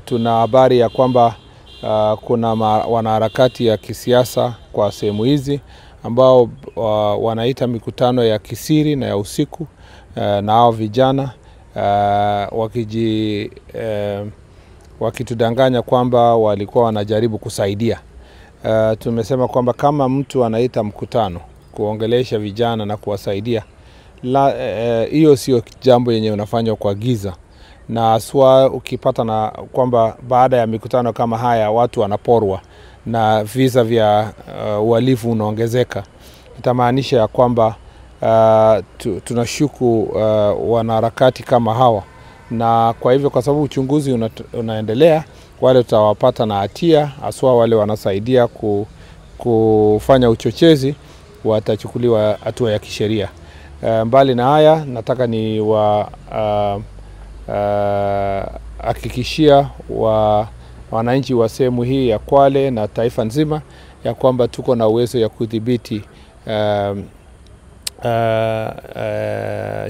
tuna habari ya kwamba kuna wanaharakati ya kisiasa kwa sehemu hizi ambao wanaita mikutano ya kisiri na ya usiku na hao vijana wakitudanganya kwamba walikuwa wanajaribu kusaidia. Tumesema kwamba kama mtu anaita mkutano kuongelesha vijana na kuwasaidia, hiyo sio jambo yenye unafanywa kwa giza. Na aswa ukipata na kwamba baada ya mikutano kama haya watu wanaporwa na visa vya uhalifu unaongezeka, itamaanisha ya kwamba tunashuku wanaharakati kama hawa. Na kwa hivyo, kwa sababu uchunguzi unaendelea, wale tutawapata na hatia, aswa wale wanasaidia kufanya uchochezi, watachukuliwa hatua ya kisheria. Mbali na haya, nataka ni hakikishia wananchi wa sehemu hii ya Kwale na taifa nzima ya kwamba tuko na uwezo ya kudhibiti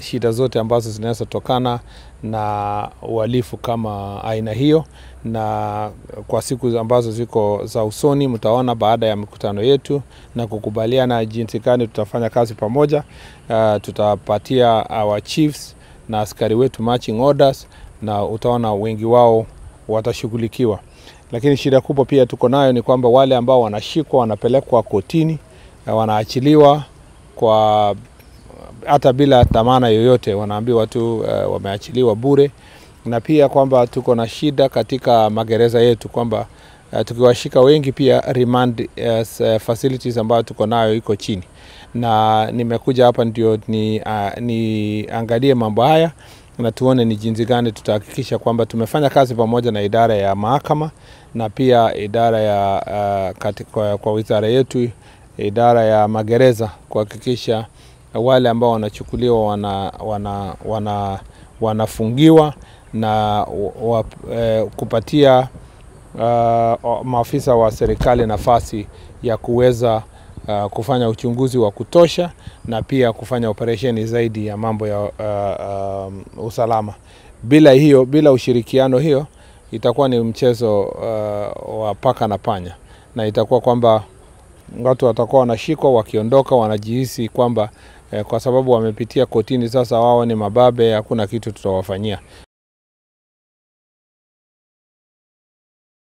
shida zote ambazo zinaweza tokana na uhalifu kama aina hiyo. Na kwa siku ambazo ziko za usoni, mtaona baada ya mikutano yetu na kukubaliana jinsi gani tutafanya kazi pamoja, tutapatia our chiefs na askari wetu marching orders, na utaona wengi wao watashughulikiwa. Lakini shida kubwa pia tuko nayo ni kwamba wale ambao wanashikwa wanapelekwa kotini, wanaachiliwa kwa hata bila dhamana yoyote, wanaambiwa tu wameachiliwa bure. Na pia kwamba tuko na shida katika magereza yetu kwamba tukiwashika wengi pia remand facilities ambayo tuko nayo iko chini. Na nimekuja hapa ndio niangalie mambo haya na tuone ni jinsi gani tutahakikisha kwamba tumefanya kazi pamoja na idara ya mahakama na pia idara ya kwa wizara yetu, idara ya magereza, kuhakikisha wale ambao wanachukuliwa wanafungiwa na kupatia maafisa wa serikali nafasi ya kuweza kufanya uchunguzi wa kutosha na pia kufanya operesheni zaidi ya mambo ya usalama. Bila ushirikiano hiyo itakuwa ni mchezo wa paka na panya, na itakuwa kwamba watu watakuwa wanashikwa, wakiondoka wanajihisi kwamba kwa sababu wamepitia kotini sasa wao ni mababe, hakuna kitu tutawafanyia.